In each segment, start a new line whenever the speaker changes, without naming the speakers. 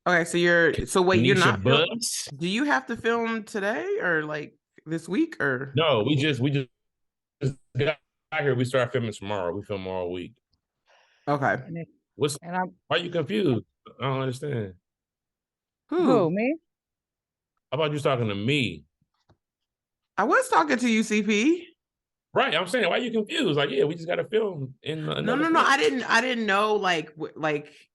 Okay, so wait, you're
Kanisha
not
Buss.
do you have to film today or like this week or
No, we just got here. We start filming tomorrow. We film all week.
okay.
And,
What's
and I'm
Why are you confused? I don't understand.
who
Who?
me?
How about you talking to me?
I was talking to you, CP.
Right, I'm saying, why are you confused? Like, yeah, we just got to film in
No,
another
no, no.
place.
I didn't know like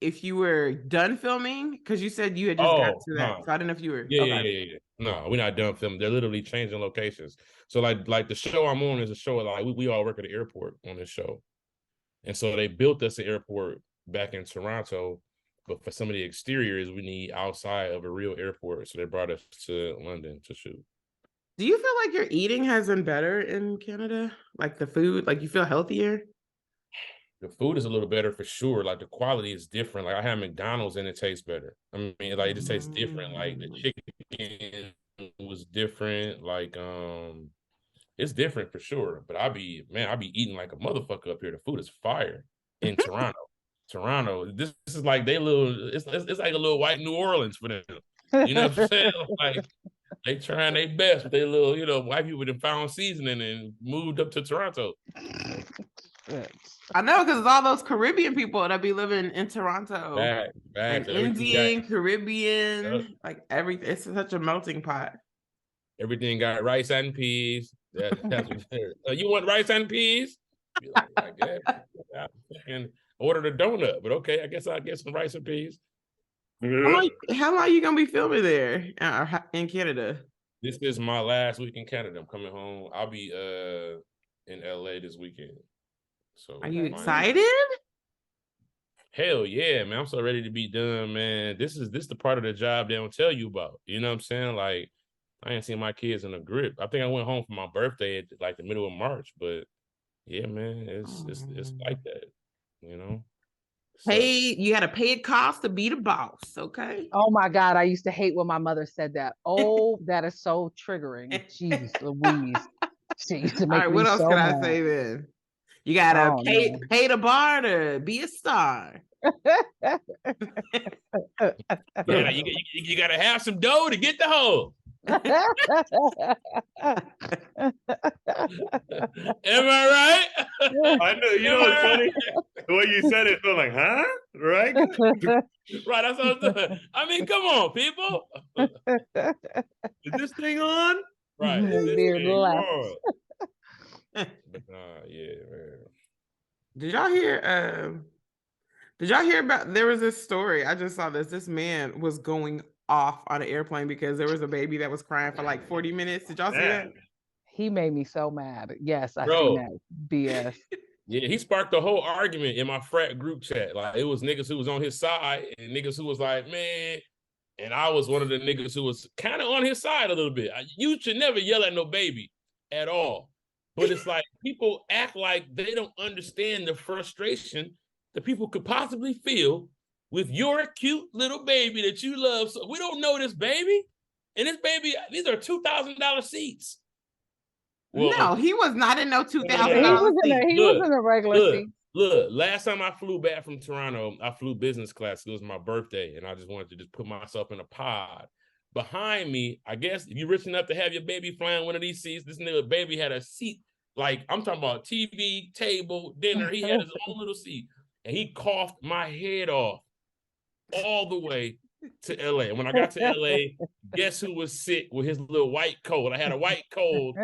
if you were done filming because you said you had just got
Oh,
to that.
no.
So I didn't know if you were
Yeah, yeah,
okay.
yeah, yeah. No, we're not done filming. They're literally changing locations. So like the show I'm on is a show like we all work at the airport on this show. And so they built us an airport back in Toronto, but for some of the exteriors, we need outside of a real airport. So they brought us to London to shoot.
Do you feel like your eating has been better in Canada? Like the food, like you feel healthier?
The food is a little better for sure. Like the quality is different. Like I had McDonald's and it tastes better. I mean, like it just tastes different. Like the
Mm.
chicken was different. Like it's different for sure. But I be eating like a motherfucker up here. The food is fire in Toronto. Toronto, this is like they little. It's like a little white New Orleans for them. You know what I'm saying? Like they trying their best with their little, white people that found seasoning and moved up to Toronto.
I know because it's all those Caribbean people that be living in Toronto
Back.
and
So everything got
Indian, Caribbean, like everything. It's such a melting pot.
everything got rice and peas. That's what you want rice and peas? Be like, I guess I fucking ordered a donut, but okay, I guess I'll get some rice and peas.
How long you gonna be filming there in Canada?
This is my last week in Canada. I'm coming home. I'll be in LA this weekend. So
Are you
finally,
excited?
hell yeah, man. I'm so ready to be done, man. This the part of the job they don't tell you about. You know what I'm saying? Like, I ain't seen my kids in a grip. I think I went home for my birthday at like the middle of March, but yeah, man, it's like that, you know. Sucks.
You got to pay a cost to be the boss, okay?
Oh my God, I used to hate when my mother said that. Oh, that is so triggering.
All
Jeez Louise. She used to make
right,
me
what else
so
can I
mad.
say then? You gotta
Oh no.
pay the bar to be a star.
Yeah, you gotta have some dough to get the hoe. Am I right?
I know. You know what's funny? The way you said it, felt like, huh? Right?
Right, that's what I'm doing. I mean, come on, people.
Is this thing on?
Right, is this
Beard
thing
left.
on? But yeah, man.
Did y'all hear did y'all hear about there was this story? I just saw this man was going off on an airplane because there was a baby that was crying for like 40 minutes. Did y'all see that?
Man.
He made me so mad. Yes, I seen
Bro,
that BS.
yeah, he sparked a whole argument in my frat group chat. Like it was niggas who was on his side and niggas who was like, man. And I was one of the niggas who was kind of on his side a little bit. You should never yell at no baby at all. But it's like people act like they don't understand the frustration that people could possibly feel with your cute little baby that you love. So we don't know this baby. And this baby, these are $2,000 seats. Well,
No, he was not in no
He
$2,000
was in
seat.
a he was in a regular seat.
Look, last time I flew back from Toronto, I flew business class. It was my birthday, and I just wanted to just put myself in a pod. Behind me, I guess if you're rich enough to have your baby flying one of these seats, this nigga baby had a seat. Like, I'm talking about TV, table, dinner. He had his own little seat. And he coughed my head off all the way to LA. And when I got to LA, guess who was sick with his little white coat? I had a white coat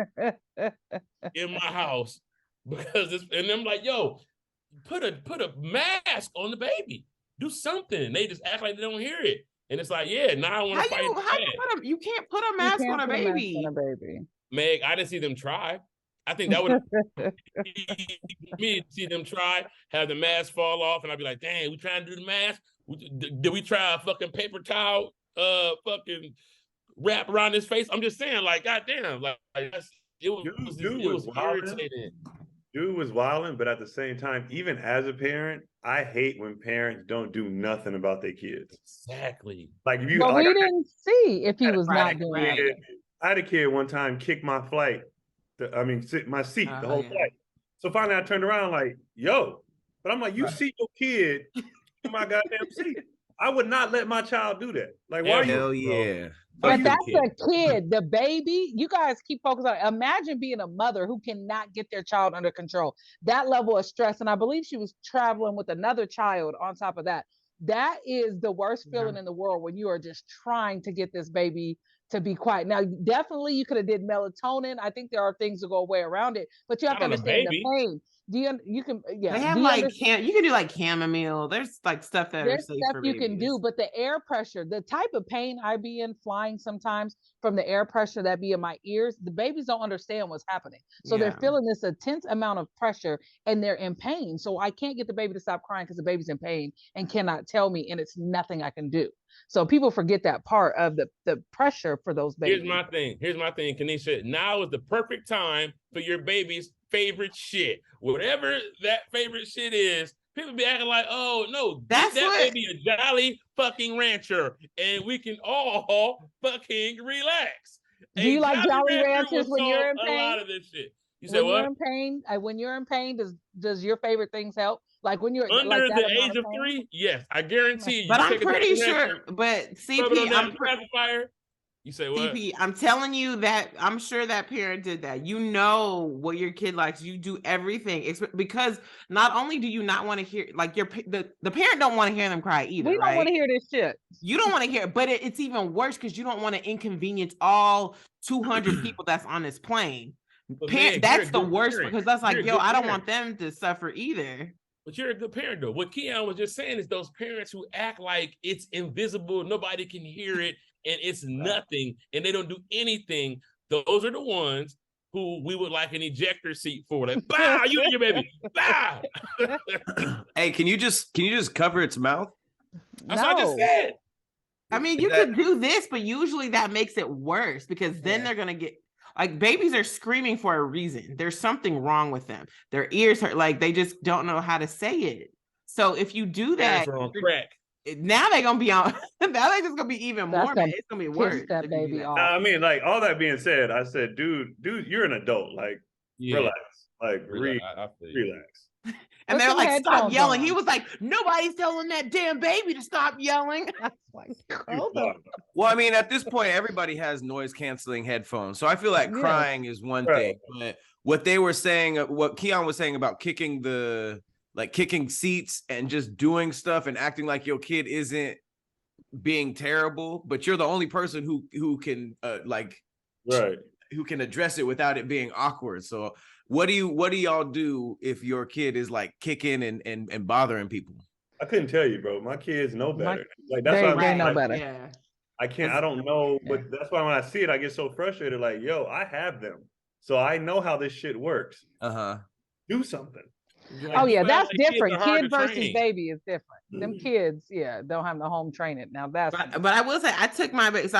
in my house because and I'm like, yo, put a mask on the baby. Do something. They just act like they don't hear it. And it's like, yeah, now I want to fight.
You can't put a
You
mask
can't
on a
put a mask
baby.
on a baby.
Meg, I didn't see them try. I think that would me see them try, have the mask fall off, and I'd be like, dang, we trying to do the mask? Did we try a fucking paper towel fucking wrap around his face? I'm just saying, like, goddamn, like it was irritating.
Dude was wilding, but at the same time, even as a parent, I hate when parents don't do nothing about their kids.
Exactly.
Like if you,
But
like,
we didn't see if he was
Right,
not doing
right.
it.
I had a kid one time kick my flight. My seat the whole flight. So finally, I turned around like, "Yo," but I'm like, "You see your kid in my goddamn seat?" I would not let my child do that. Like, why are you?
Hell yeah.
But that's a kid, the baby. You guys keep focusing on. Imagine being a mother who cannot get their child under control. That level of stress, and I believe she was traveling with another child on top of that. That is the worst feeling in the world when you are just trying to get this baby to be quiet. Now, definitely, you could have did melatonin. I think there are things to go away around it, but you have to understand the pain. You can
They have like you can do like chamomile. There's like stuff that are safe for babies.
You can do, but the air pressure, the type of pain I be in flying sometimes from the air pressure that be in my ears, the babies don't understand what's happening. So they're feeling this intense amount of pressure and they're in pain. So I can't get the baby to stop crying because the baby's in pain and cannot tell me, and it's nothing I can do. So people forget that part of the pressure for those babies.
Here's my thing, Kanisha. Now is the perfect time for your baby's favorite shit. Whatever that favorite shit is, people be acting like, oh no, that baby a Jolly fucking Rancher, and we can all fucking relax.
Do you like Jolly Ranchers when you're in pain?
A lot of this shit. You say what?
When you're in pain, does your favorite things help? Like when you're
under the age of 3, yes, I guarantee you.
But I'm pretty sure. But CP, I'm
pacifier. You say what?
CP, I'm telling you that I'm sure that parent did that. You know what your kid likes. You do everything because not only do you not want to hear like the parent don't want to hear them cry either.
We don't want to hear this shit.
You don't want to hear it, but it's even worse because you don't want to inconvenience all 200 people that's on this plane. That's the worst because that's like, yo, I don't want them to suffer either.
But you're a good parent, though. What Keon was just saying is those parents who act like it's invisible, nobody can hear it, and it's nothing, and they don't do anything. Those are the ones who we would like an ejector seat for. Like, bah, you and your baby, bah.
Hey, can you just cover its mouth?
That's what I just said.
I mean, you could do this, but usually that makes it worse because then they're gonna get. Like babies are screaming for a reason. There's something wrong with them. Their ears hurt. Like they just don't know how to say it. So if you do that,
on crack.
Now they're gonna be on. Now they're just gonna be even more. It's gonna be worse.
That baby off.
I mean, like all that being said, I said, dude, you're an adult. Like, relax. Like, relax.
And they're like, stop yelling. He was like, nobody's telling that damn baby to stop yelling.
Well, I mean, at this point, everybody has noise canceling headphones. So I feel like crying is one thing. But what they were saying, what Keon was saying about kicking seats and just doing stuff and acting like your kid isn't being terrible, but you're the only person who can who can address it without it being awkward. So what do y'all do if your kid is like kicking and bothering people?
I couldn't tell you, bro. My kids know better. Like that's why
they know better.
Yeah.
I don't know, but that's why when I see it, I get so frustrated. Like, yo, I have them. So I know how this shit works. Do something.
Like, oh yeah, that's different. Kid versus baby is different. Them kids, don't have the home training. Now that's
but I will say I took my baby. So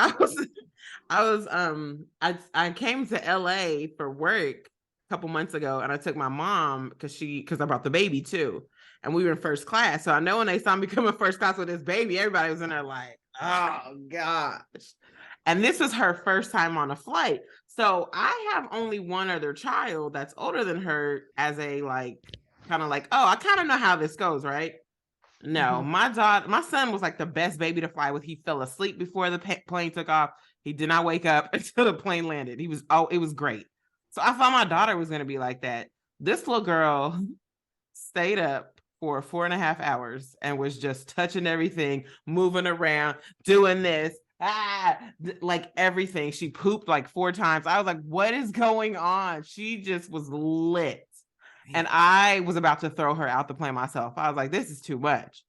I came to LA for work a couple months ago and I took my mom because I brought the baby too. And we were in first class. So I know when they saw me come in first class with this baby, everybody was in there like, oh gosh. And this was her first time on a flight. So I have only one other child that's older than her as a like, kind of like, oh, I kind of know how this goes, right? No, my son was like the best baby to fly with. He fell asleep before the plane took off. He did not wake up until the plane landed. It was great. So I thought my daughter was going to be like that. This little girl stayed up for 4.5 hours and was just touching everything, moving around, doing this, like everything. She pooped like 4 times. I was like, what is going on? She just was lit. And I was about to throw her out the plane myself. I was like, this is too much.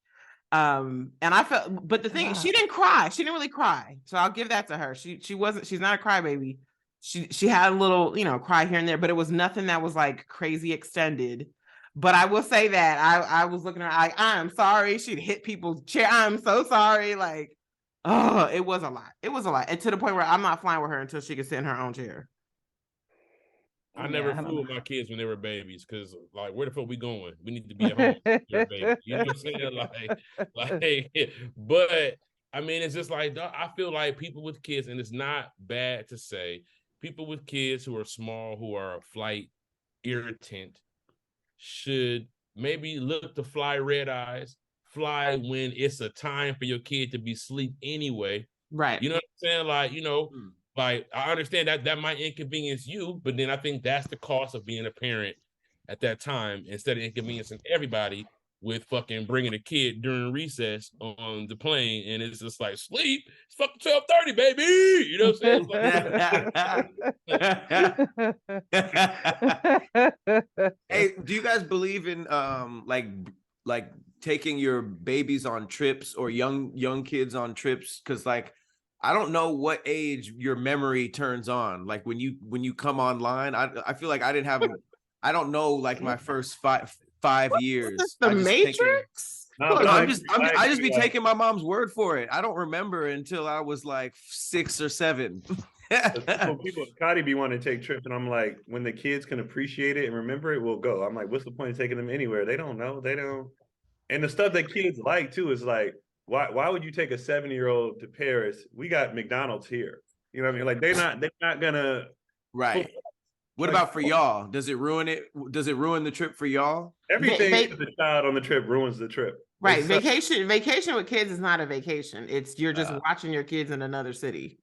And I felt, but the thing, she didn't cry. She didn't really cry. So I'll give that to her. She's not a crybaby. She had a little, cry here and there, but it was nothing that was like crazy extended. But I will say that I was looking at her like, I'm sorry. She'd hit people's chair. I'm so sorry. Like, oh, it was a lot. It was a lot. And to the point where I'm not flying with her until she could sit in her own chair.
I never flew with my kids when they were babies because, like, where the fuck we going? We need to be at home. Baby. You know what I'm saying? But I mean, it's just like I feel like people with kids, and it's not bad to say, people with kids who are small, who are a flight irritant, should maybe look to fly red eyes, fly when it's a time for your kid to be asleep anyway.
Right.
You know what I'm saying? Like, like I understand that might inconvenience you, but then I think that's the cost of being a parent at that time, instead of inconveniencing everybody with fucking bringing a kid during recess on the plane, and it's just like, sleep, it's fucking 12:30, baby. You know what
I'm saying? Hey, do you guys believe in like taking your babies on trips or young kids on trips? Because like, I don't know what age your memory turns on. Like when you come online, I feel like I don't know, like my first five years.
The Matrix?
I just be taking my mom's word for it. I don't remember until I was like 6 or 7.
People Scotty be wanting to take trips, and I'm like, when the kids can appreciate it and remember it, we'll go. I'm like, what's the point of taking them anywhere? They don't know. They don't. And the stuff that kids like too is like, why would you take a 7-year-old to Paris? We got McDonald's here. You know what I mean? Like they're not gonna.
Right. What about for y'all? Does it ruin it? Does it ruin the trip for y'all?
Everything for the child on the trip ruins the trip.
Right. Vacation with kids is not a vacation. It's you're just watching your kids in another city.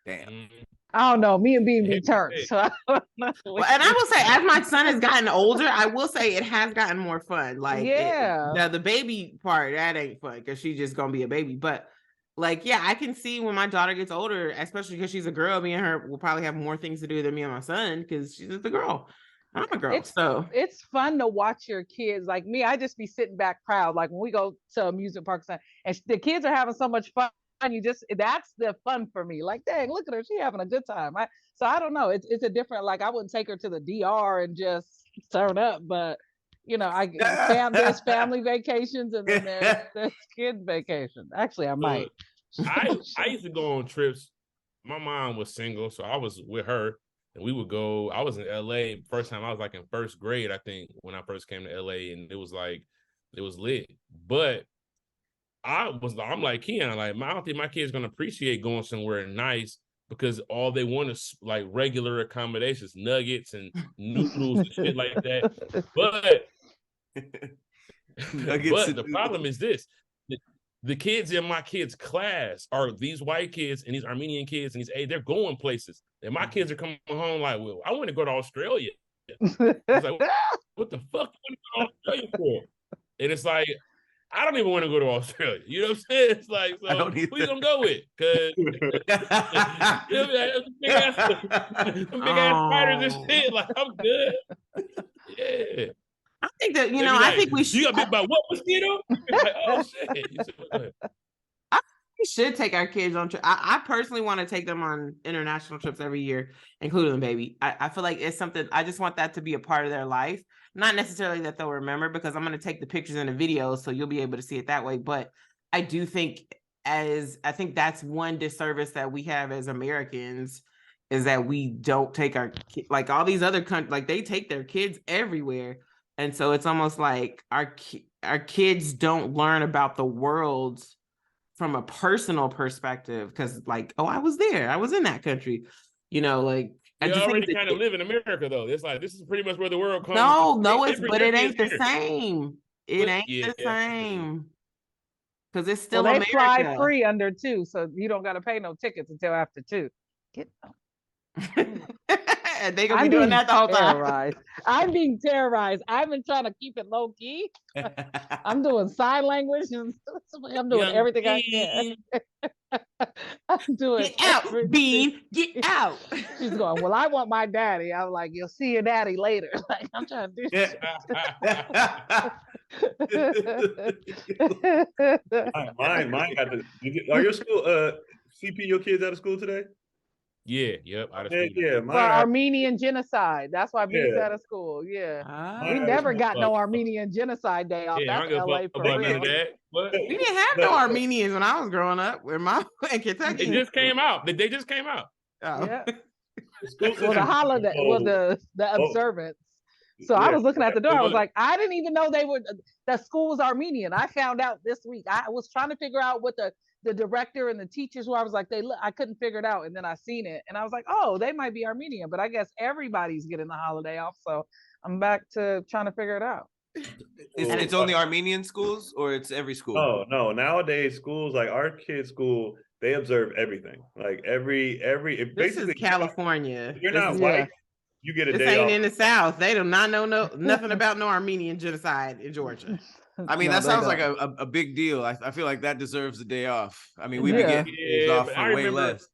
Damn.
I don't know. Me and B&B turned. So
and I will say, as my son has gotten older, I will say it has gotten more fun. Like, the baby part, that ain't fun because she's just gonna be a baby. But like, yeah, I can see when my daughter gets older, especially because she's a girl, me and her will probably have more things to do than me and my son because she's the girl. I'm a girl. So
it's fun to watch your kids. Like me, I just be sitting back proud. Like when we go to amusement parks and the kids are having so much fun. That's the fun for me. Like, dang, look at her, she having a good time. So I don't know. It's a different, like I wouldn't take her to the DR and just turn up, but you know, there's family vacations and then there's kid vacation. Actually, I might.
I used to go on trips. My mom was single, so I was with her, and we would go. I was in LA first time. I was like in first grade, I think, when I first came to LA, and it was lit. But I'm like Keon, like I don't think my kids gonna appreciate going somewhere nice because all they want is like regular accommodations, nuggets and noodles and shit like that. But the problem is this: the kids in my kids' class are these white kids and these Armenian kids and they're going places, and my kids are coming home like, well, I want to go to Australia. It's like, what the fuck you want to go to Australia for? And it's like, I don't even want to go to Australia. You know what I'm saying? It's like, so who you gonna go with? Because big ass spiders and shit. Like, I'm good. Yeah.
I think that, I think we should.
You got bit by what mosquito? Like, oh shit.
I think we should take our kids on trips. I personally want to take them on international trips every year, including the baby. I feel like it's something, I just want that to be a part of their life. Not necessarily that they'll remember, because I'm going to take the pictures and the videos, so you'll be able to see it that way. But I do think I think that's one disservice that we have as Americans, is that we don't take our, like all these other countries, like they take their kids everywhere. And so it's almost like our kids don't learn about the world from a personal perspective, because like, oh, I was there, I was in that country, like.
You already kind of live in America, though. It's like, this is pretty much where the world comes.
But it ain't the same. It ain't the same. Because it's still America.
They fly free under 2, so you don't got to pay no tickets until after 2. Get
and they gonna be doing that the whole time.
I'm being terrorized. I've been trying to keep it low key. I'm doing sign language and I'm doing everything I can. I'm doing
get out, Bean. Get out.
She's going, well, I want my daddy. I'm like, you'll see your daddy later. Like, I'm trying to do shit.
Mine got the. Are your school CP your kids out of school today?
Yeah, yep.
For Armenian genocide. That's why B's out of school. Yeah. We never got no Armenian genocide day off. That's LA for real.
We didn't have no Armenians when I was growing up. We're in Kentucky.
They just came out. They just came out.
Oh.
Yeah. Well, the holiday, the observance. So I was looking at the door. I was like, I didn't even know the school was Armenian. I found out this week. I was trying to figure out what the director and the teachers were. I was like, I couldn't figure it out. And then I seen it and I was like, oh, they might be Armenian, but I guess everybody's getting the holiday off. So I'm back to trying to figure it out.
It's only Armenian schools, or it's every school?
No. Nowadays, schools like our kids' school, they observe everything. Like every.
This
Basically,
is California.
If you're not white, you get a
this
day
ain't
off.
in the South. They do not know nothing about no Armenian genocide in Georgia.
I mean, that sounds like a big deal. I feel like that deserves a day off. I mean, we be getting days off for way less.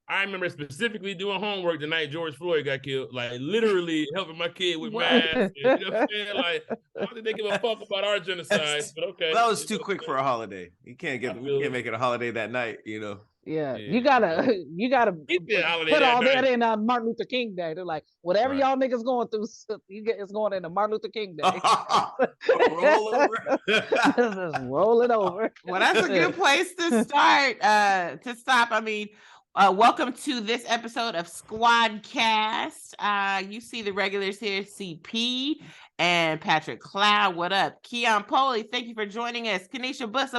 I remember specifically doing homework the night George Floyd got killed, like literally helping my kid with math. You know what I'm saying? Like, how did they give a fuck about our genocide? But okay,
that was too quick for a holiday. You can't make it a holiday that night, you know.
Yeah, you gotta put all that in on Martin Luther King Day. They're like, whatever y'all niggas going through, it's going into Martin Luther King Day.
Roll over.
Just roll it over.
Well, that's a good place to start. To stop. I mean, welcome to this episode of SquADD. You see the regulars here, CP and Patrick Cloud. What up? Keon Polee, thank you for joining us. Kanisha Buss,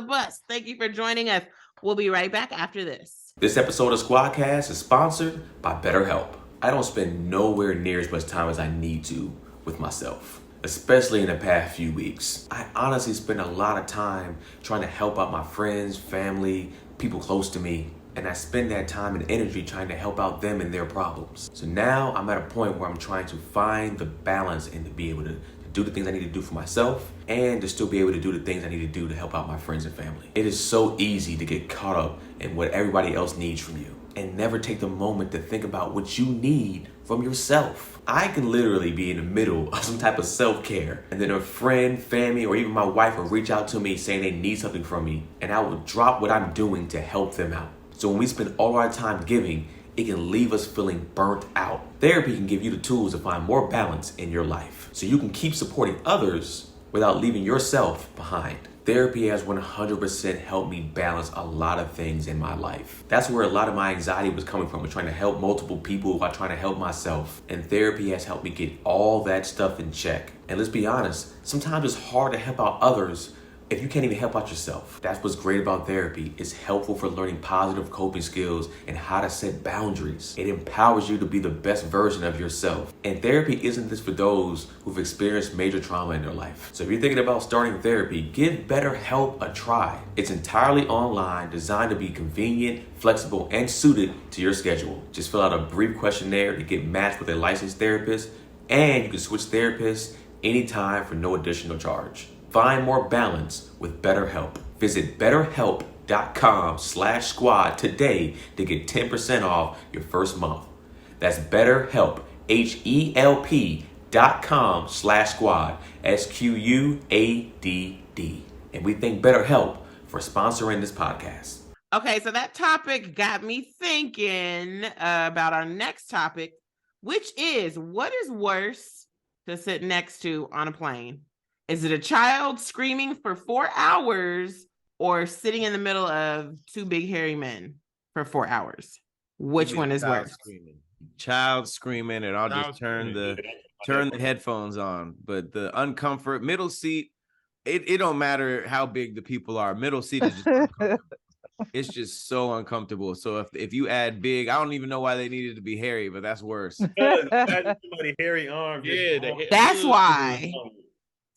thank you for joining us. We'll be right back after this.
This episode of SquADDcast is sponsored by BetterHelp. I don't spend nowhere near as much time as I need to with myself, especially in the past few weeks. I honestly spend a lot of time trying to help out my friends, family, people close to me, and I spend that time and energy trying to help out them and their problems. So now I'm at a point where I'm trying to find the balance and to be able to do the things I need to do for myself and to still be able to do the things I need to do to help out my friends and family. It is so easy to get caught up in what everybody else needs from you and never take the moment to think about what you need from yourself. I can literally be in the middle of some type of self-care and then a friend, family, or even my wife will reach out to me saying they need something from me, and I will drop what I'm doing to help them out. So when we spend all our time giving, it can leave us feeling burnt out. Therapy can give you the tools to find more balance in your life so you can keep supporting others without leaving yourself behind. Therapy has 100% helped me balance a lot of things in my life. That's where a lot of my anxiety was coming from, was trying to help multiple people while trying to help myself. And therapy has helped me get all that stuff in check. And let's be honest, sometimes it's hard to help out others if you can't even help out yourself. That's what's great about therapy. It's helpful for learning positive coping skills and how to set boundaries. It empowers you to be the best version of yourself. And therapy isn't just for those who've experienced major trauma in their life. So if you're thinking about starting therapy, give BetterHelp a try. It's entirely online, designed to be convenient, flexible, and suited to your schedule. Just fill out a brief questionnaire to get matched with a licensed therapist, and you can switch therapists anytime for no additional charge. Find more balance with BetterHelp. Visit BetterHelp.com/squad today to get 10% off your first month. That's BetterHelp, HELP.com/squad, SQUADD. And we thank BetterHelp for sponsoring this podcast.
Okay, so that topic got me thinking about our next topic, which is, what is worse to sit next to on a plane? Is it a child screaming for 4 hours or sitting in the middle of two big hairy men for 4 hours? Which one is worse?
Child screaming, and I'll just turn the headphones on. But the uncomfort, middle seat, it don't matter how big the people are. Middle seat is just uncomfortable. It's just so uncomfortable. So if you add big, I don't even know why they needed to be hairy, but that's worse.
Somebody hairy arm.
That's why.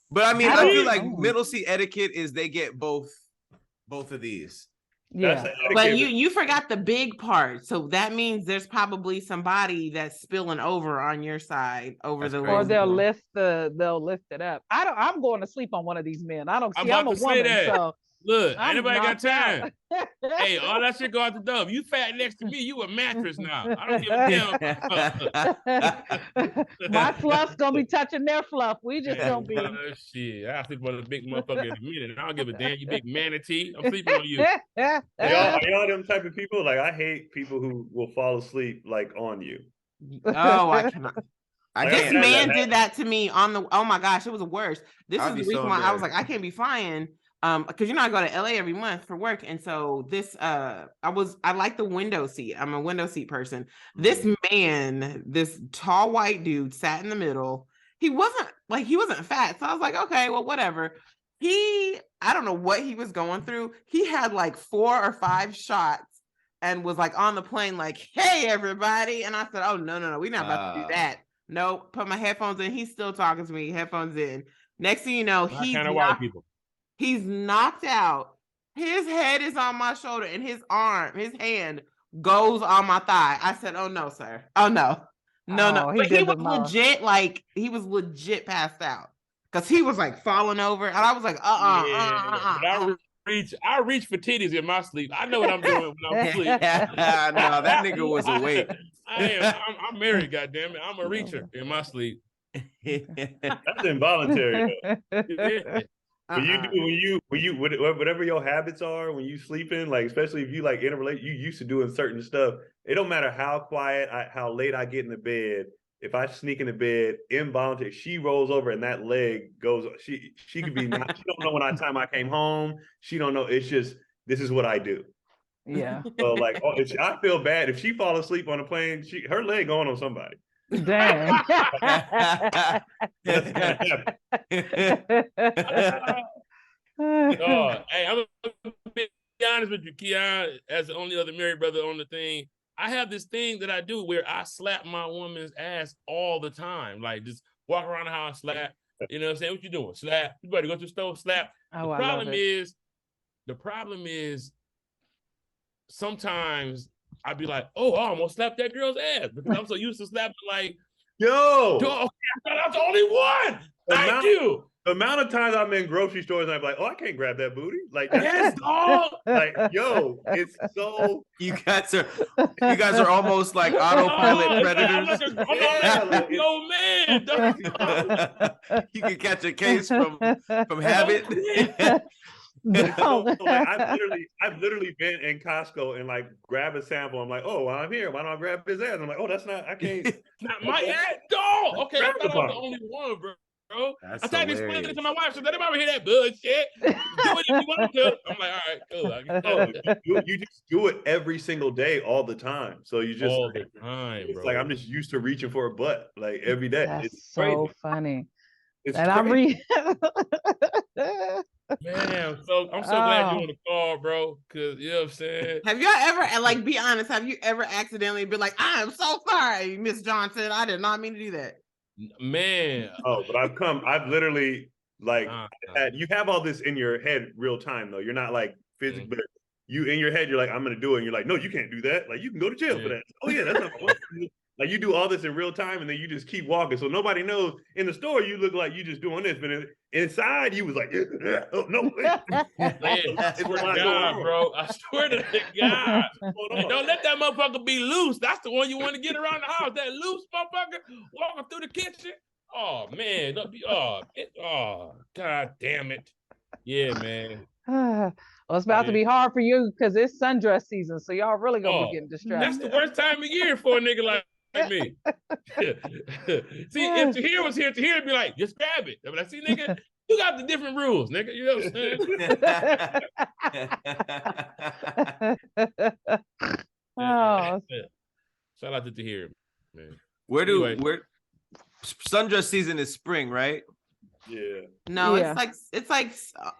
But I mean, I feel like middle seat etiquette is they get both of these.
Yeah,
but you forgot the big part, so that means there's probably somebody that's spilling over on your side over the.
Or they'll lift it up. I'm going to sleep on one of these men. I don't see. I'm a woman, so
look, anybody got time? Hey, all that shit go out the door. If you fat next to me, you a mattress now. I don't give a damn.
My fluff's gonna be touching their fluff. We just gonna be.
Shit, I sleep on a big motherfucker in a minute. I don't give a damn. You big manatee. I'm sleeping on you.
Are y'all them type of people? Like, I hate people who will fall asleep like on you.
Oh, I cannot. This man did that to me on the. Oh my gosh, it was the worst. This is the reason why I was like, I can't be flying. Because I go to LA every month for work, and so this I like the window seat. I'm a window seat person. This man, this tall white dude, sat in the middle. He wasn't fat, so I was like, okay, well, whatever. I don't know what he was going through. He had like 4 or 5 shots and was like on the plane, like, hey everybody. And I said, oh no, we're not about to do that. No, put my headphones in. He's still talking to me, headphones in. Next thing you know,
My kind of white people.
He's knocked out. His head is on my shoulder and his hand goes on my thigh. I said, "Oh no, sir. Oh no. No." But he was legit, like, he was legit passed out. Because he was like falling over. And I was like,
I reach for titties in my sleep. I know what I'm doing when I'm asleep.
No, that nigga was awake.
I'm married, goddammit. I'm a reacher in my sleep.
That's involuntary. When you whatever your habits are when you sleeping, like especially if you like in a relationship, you used to doing certain stuff. It don't matter how quiet, how late I get in the bed. If I sneak in the bed involuntary, she rolls over and that leg goes. She could be not. She don't know when time I came home. She don't know. It's just this is what I do.
Yeah.
So like, I feel bad if she fall asleep on a plane. Her leg going on somebody.
Damn.
Hey, I'm gonna be honest with you, Keon, as the only other married brother on the thing. I have this thing that I do where I slap my woman's ass all the time. Like, just walk around the house, slap. You know what I'm saying? What you doing? Slap. You better go to the stove, slap.
Oh,
the problem is sometimes I'd be like, oh, I almost slapped that girl's ass because I'm so used to slapping like,
yo,
okay, I thought I was the only one. Thank you.
The amount of times I'm in grocery stores and I'm like, oh, I can't grab that booty. Like,
yes, dog.
Like, yo, it's so.
You guys are almost like autopilot predators.
Yo, man.
You can catch a case from habit.
No.
Like, I've literally been in Costco and like grab a sample. I'm like, oh, while I'm here, why don't I grab his ass? I'm like, oh, I can't.
Not my ass, dog. Okay, I thought I was the only one, bro.
That's
I tried to explain it to my wife. So let him ever hear that bullshit. Do it if you want to. I'm like, all right, cool.
You just do it every single day, all the time. So you just
all the time,
it's
bro.
like I'm just used to reaching for a butt like every day.
That's
it's
so
crazy.
funny.
It's
and
crazy.
Man, I'm so glad you're on the call, bro. Cause you know what I'm saying.
Have y'all ever, like, be honest? Have you ever accidentally been like, "I am so sorry, Miss Johnson. I did not mean to do that."
Man.
Oh, but I've literally like you have all this in your head real time though. You're not like physically, but you in your head, you're like, I'm gonna do it. And you're like, no, you can't do that. Like, you can go to jail for that. Oh yeah, that's not like you do all this in real time and then you just keep walking. So nobody knows. In the store, you look like you just doing this, but inside you was like, oh no.
It's God, bro. I swear to God. And don't let that motherfucker be loose. That's the one you want to get around the house. That loose motherfucker walking through the kitchen. Oh man. God damn it. Yeah, man.
Well, it's about to be hard for you because it's sundress season, so y'all really gonna be getting distracted.
That's the worst time of year for a nigga like me. See, if Tahir was here, Tahir would be like, just grab it. I'm like, see, nigga, you got the different rules, nigga. You know what I'm saying?
Oh.
Shout out to Tahir, man.
Where sundress season is spring, right?
Yeah.
No, it's like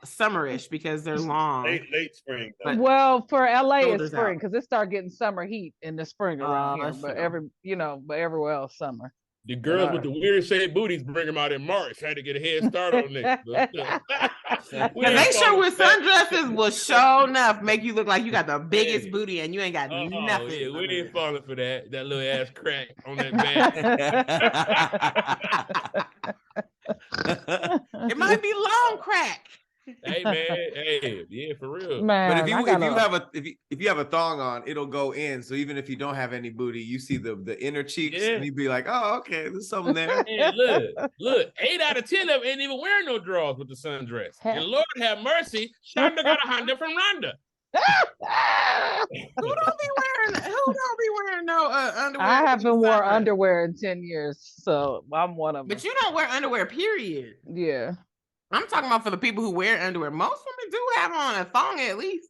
summerish because they're long.
Late spring.
Well, for LA it's spring because it start getting summer heat in the spring around here. But everywhere else summer.
The girls with the weird shaped booties bring them out in March. Had to get a head start on it.
Make sure with sundresses will show enough make you look like you got the biggest booty and you ain't got nothing.
Yeah, we ain't falling for that little ass crack on that back.
It might be long crack.
Hey man, yeah, for real.
Man,
but if you have a thong on, it'll go in. So even if you don't have any booty, you see the inner cheeks, and you'd be like, oh, okay, there's something there.
Man, look, 8 out of 10 of them ain't even wearing no drawers with the sundress. And Lord have mercy, Shonda got a Honda from Rhonda.
Who don't be wearing no underwear?
I haven't worn underwear in 10 years, so I'm one of them.
But you don't wear underwear, period.
Yeah.
I'm talking about for the people who wear underwear. Most women do have on a thong at least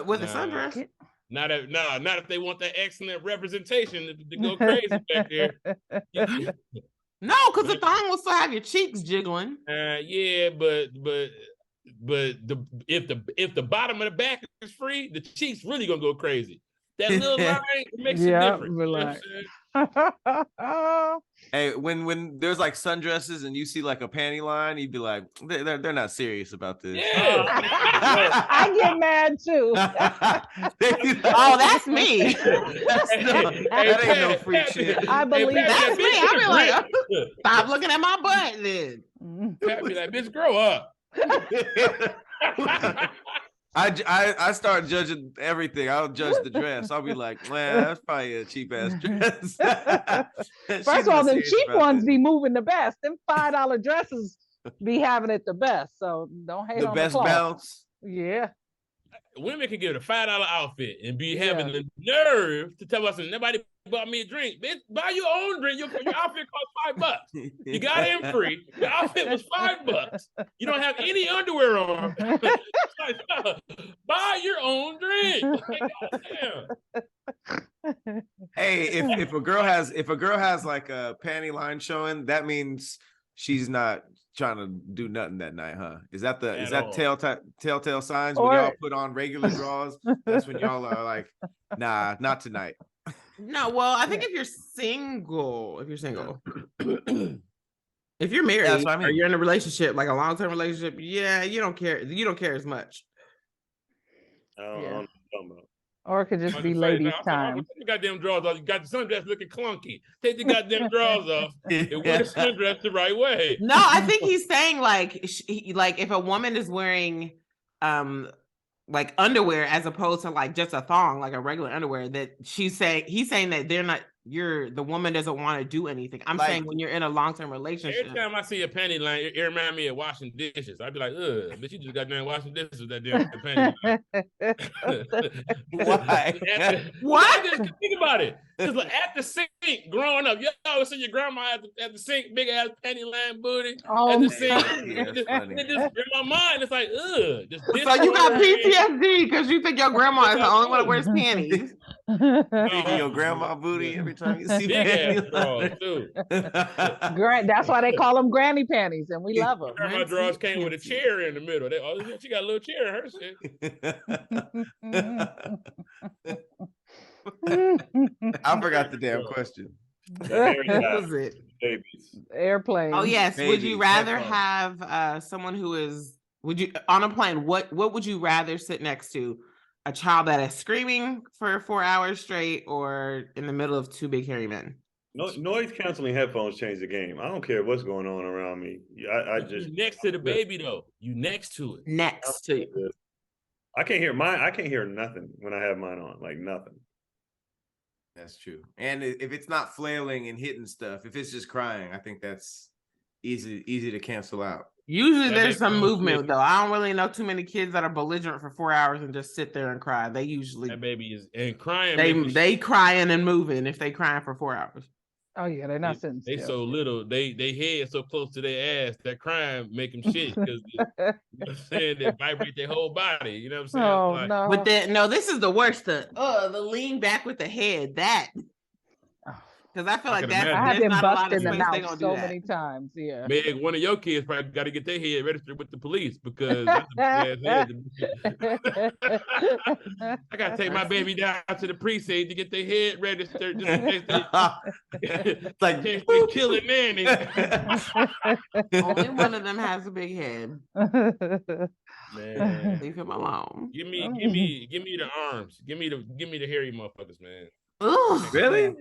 with a sundress.
Not if they want that excellent representation to go crazy back there.
No, because the thong will still have your cheeks jiggling.
Yeah, but if the bottom of the back is free, the cheeks really gonna go crazy. That little line makes a difference. You know what I'm saying?
Hey, when there's like sundresses and you see like a panty line, you'd be like, they're not serious about this.
Yeah.
I get mad too.
Oh, that's me.
That ain't no freak shit.
I believe
That's me. I be like, stop looking at my butt then.
Pat be like, bitch, grow up.
I start judging everything. I'll judge the dress. I'll be like, man, that's probably a cheap ass dress.
First of all, the cheap ones be moving the best. Them $5 dresses be having it the best. So don't hate
the
on
best
the
bounce.
Yeah.
Women can get a $5 outfit and be having the nerve to tell us nobody bought me a drink. Bitch, buy your own drink. Your outfit cost $5. You got in free. Your outfit was $5. You don't have any underwear on. Buy your own drink.
Hey, if a girl has like a panty line showing, that means she's not trying to do nothing that night, huh? Is that telltale signs when y'all put on regular draws? That's when y'all are like, nah, not tonight.
No, well, I think if you're single, if you're married or you're in a relationship, like a long-term relationship, yeah, you don't care. You don't care as much.
I don't know what I'm talking about.
Or it could just be ladies' time.
Take the goddamn drawers off. You got the sundress looking clunky. Take the goddamn drawers off and wear the sundress the right way.
No, I think he's saying like if a woman is wearing like underwear as opposed to like just a thong, like a regular underwear, that he's saying that they're not. The woman doesn't want to do anything. I'm saying when you're in a long-term relationship.
Every time I see a panty line, it reminds me of washing dishes. I'd be like, ugh, but you just got done washing dishes with that damn panty line.
Why?
What? Just think about it. Because like, at the sink, growing up, you always see your grandma at the sink, big ass panty line booty. At the sink. It just in my mind, it's like, ugh.
So you got PTSD because you think your grandma is the only one that wears panties.
Thinking your grandma booty every time you see
big
that.
That's why they call them granny panties, and we love them.
Grandma drawers came with a chair in the middle. She got a little chair in her shit.
I forgot the damn question.
What was it?
Babies.
Airplane.
Oh yes.
Babies.
Would you rather have someone who is? Would you on a plane? What would you rather sit next to? A child that is screaming for 4 hours straight, or in the middle of two big hairy men?
Noise canceling headphones change the game. I don't care what's going on around me. I just
you next to the baby though. You next to it.
Next to you.
I can't hear mine. I can't hear nothing when I have mine on. Like nothing.
That's true. And if it's not flailing and hitting stuff, if it's just crying, I think that's easy to cancel out.
Usually there's some movement though. I don't really know too many kids that are belligerent for 4 hours and just sit there and cry. They usually
that baby is and crying.
They crying and moving if they crying for 4 hours.
Oh yeah, they're not sitting still.
They so little. They head so close to their ass that crying make them shit because you know what I'm saying, they vibrate their whole body. You know what I'm saying?
Oh
like,
no.
But this is the worst. The lean back with the head. That. Because I feel like that's
I have been
not a lot
busted
of
in the
space
mouth so many times. Yeah.
Meg, one of your kids probably got to get their head registered with the police because that's a bad head. I got to take my baby down to the precinct to get their head registered just in case they
like
they killing Nanny.
Only one of them has a big head.
Man,
leave him alone.
Give me the arms. Give me the hairy motherfuckers, man.
Ugh,
really?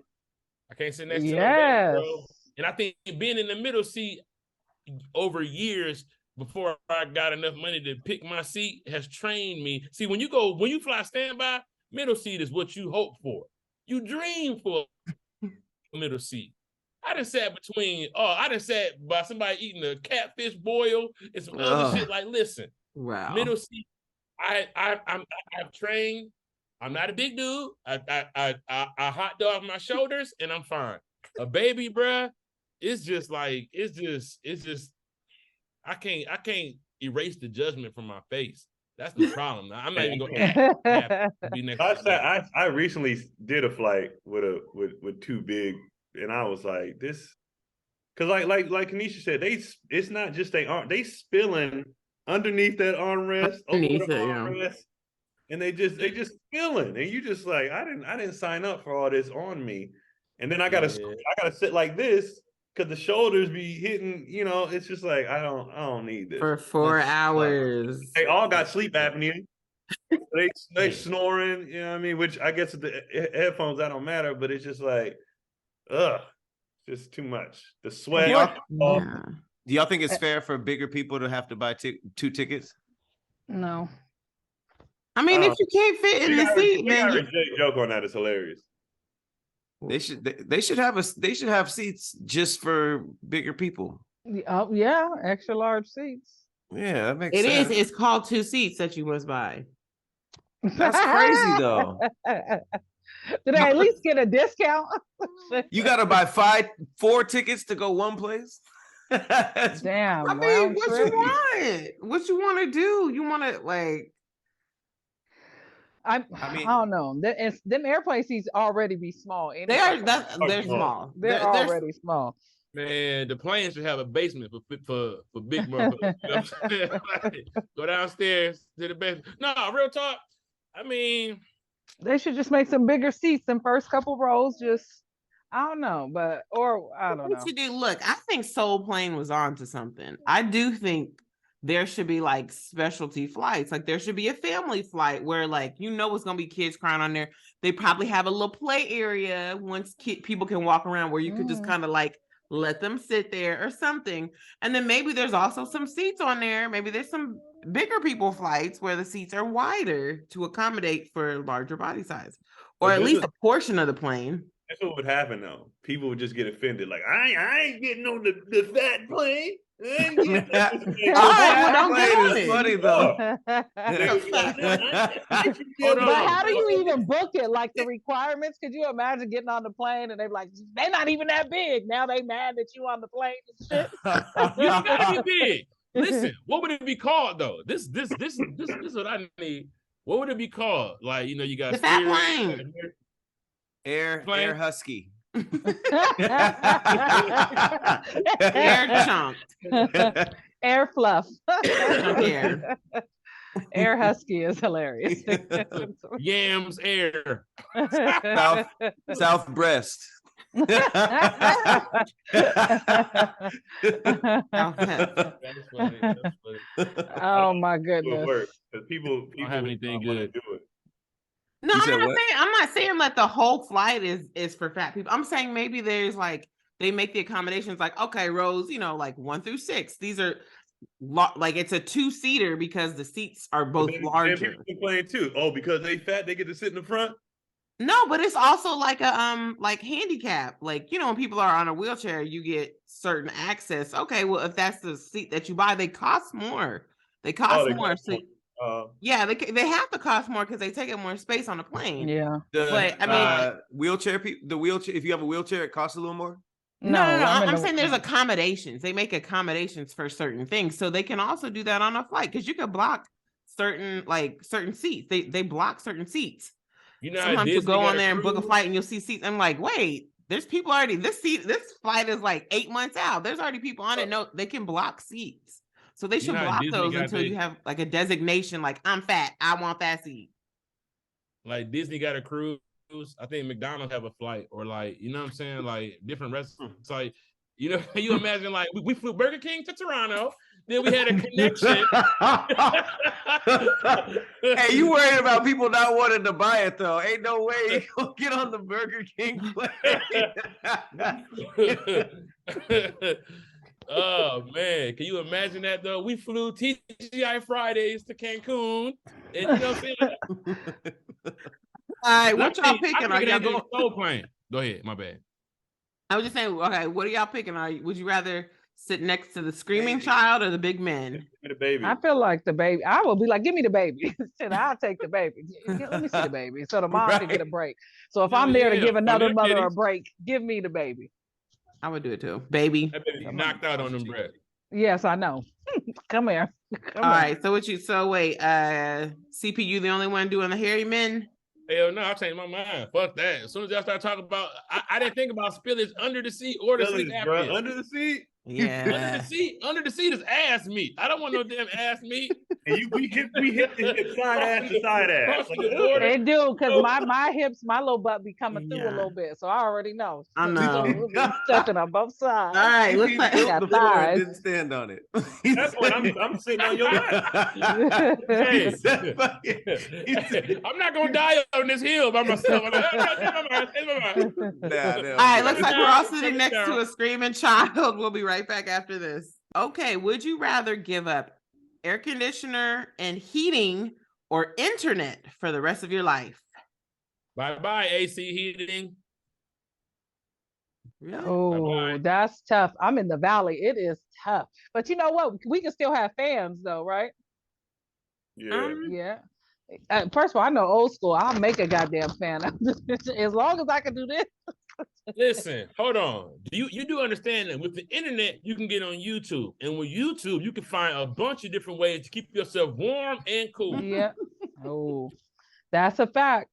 I can't sit next to
yes.
them, bro. And I think being in the middle seat over years before I got enough money to pick my seat has trained me. See, when you fly standby, middle seat is what you hope for. You dream for a middle seat. I done sat by somebody eating a catfish boil and some other shit. Like, listen,
wow.
Middle seat. I've trained. I'm not a big dude. I hot dog my shoulders and I'm fine. A baby, bruh, it's just I can't erase the judgment from my face. That's the problem. I'm not even gonna be next.
I recently did a flight with two big, and I was like, this, because like Kanisha said, it's not just they spilling underneath that armrest, over the armrest. and they just feeling, and you just like, I didn't sign up for all this on me, and then I gotta sit like this because the shoulders be hitting. You know, it's just like I don't need this
for 4 hours.
They all got sleep apnea. They snoring. You know what I mean? Which I guess with the headphones that don't matter, but it's just like, just too much. The sweat.
Do y'all think it's fair for bigger people to have to buy 2 tickets?
No.
I mean, if you can't fit in the seat, then
joke on that is hilarious.
They should have seats just for bigger people.
Oh yeah, extra large seats.
Yeah, that makes sense.
It's called 2 seats that you must buy.
That's crazy though.
Did I at least get a discount?
You gotta buy 4 tickets to go one place.
Damn.
I mean, what you want? What you want to do? You want to like?
I don't know. Them airplane seats already be small.
Anyway. They're small.
They're already small.
Man, the plane should have a basement for big motherfuckers. You know what I'm saying? Like, go downstairs to the basement. No, real talk. I mean,
they should just make some bigger seats. Them first couple rows, I don't know, I don't know.
What you do? Look, I think Soul Plane was on to something. I do think there should be like specialty flights. Like there should be a family flight where like, it's going to be kids crying on there. They probably have a little play area once people can walk around where you could just kind of like let them sit there or something. And then maybe there's also some seats on there. Maybe there's some bigger people flights where the seats are wider to accommodate for larger body size, or at least a portion of the plane.
That's what would happen though. People would just get offended. Like, I ain't getting on the fat plane.
Don't get on it.
Funny though.
But how do you even book it? Like the requirements? Could you imagine getting on the plane and they're like, they're not even that big. Now they mad that you on the plane and shit.
You gotta be big. Listen, what would it be called though? This is what I need. What would it be called? Like, you got
the fat plane.
Air husky.
Air chunked.
Air fluff.
Air.
Air husky is hilarious.
Yams air.
South breast.
That's funny.
Oh my goodness.
People
don't have anything good.
Do it.
No, I'm not saying that the whole flight is for fat people. I'm saying maybe there's like they make the accommodations like, okay, rows, like 1 through 6. These are like it's a 2-seater because the seats are both larger.
People playing too. Oh, because they fat, they get to sit in the front.
No, but it's also like a like handicap. Like, when people are on a wheelchair, you get certain access. Okay, well, if that's the seat that you buy, they cost more. They cost more. Yeah, they have to cost more because they take up more space on the plane.
Yeah,
but I mean,
wheelchair people. The wheelchair. If you have a wheelchair, it costs a little more.
No. I'm saying there's accommodations. They make accommodations for certain things, so they can also do that on a flight because you could block certain seats. They block certain seats. Sometimes you'll go on there and book a flight and you'll see seats. I'm like, wait, there's people already. This flight is like 8 months out. There's already people on it. No, they can block seats. So they should block those until you have like a designation, like I'm fat, I want that seat.
Like Disney got a cruise. I think McDonald's have a flight, or like, you know what I'm saying? Like different restaurants. Like, you imagine like we flew Burger King to Toronto, then we had a connection.
Hey, you worried about people not wanting to buy it though? Ain't no way you gonna get on the Burger King plane.
Oh man, can you imagine that though? We flew TGI Fridays to Cancun, and you know what I'm saying?
All right, what y'all picking? Are y'all going
Soul Plane? Go ahead, my bad.
I was just saying, okay, what are y'all picking? Would you rather sit next to the screaming child or the big men?
Give me the baby.
I feel like the baby. I will be like, give me the baby. Shit, I'll take the baby. Let me see the baby, so the mom can get a break. So if I'm there to give another mother a break, give me the baby.
I would do it too, baby.
That baby knocked out on them bread.
Yes, I know. Come here.
All right. So wait, CPU the only one doing the hairy men?
Hell no, I changed my mind. Fuck that. As soon as I start talking about, I didn't think about spillage under the seat or the seat after.
Under the seat?
Yeah.
Under the seat is ass meat. I don't want no damn ass meat.
And we hit the hip side ass to side ass. Like,
they do, because my hips, my little butt be coming through a little bit, so I already know.
I know.
So we'll be touching on both sides.
All right, looks
He
like
built the floor and
thighs.
didn't stand on it.
that's when I'm sitting on your lap.
Hey, I'm not gonna die on this hill by myself.
all right, looks like we're all sitting next to a screaming child. We'll be right back after this. Okay, would you rather give up air conditioner and heating or internet for the rest of your life?
Bye-bye, AC heating.
Really?
Oh, that's tough. I'm in the valley. It is tough. But you know what? We can still have fans though, right?
Yeah.
Yeah. First of all, I know old school. I'll make a goddamn fan. As long as I can do this.
Listen, hold on. You do understand that with the internet, you can get on YouTube. And with YouTube, you can find a bunch of different ways to keep yourself warm and cool.
Yeah. Oh, that's a fact.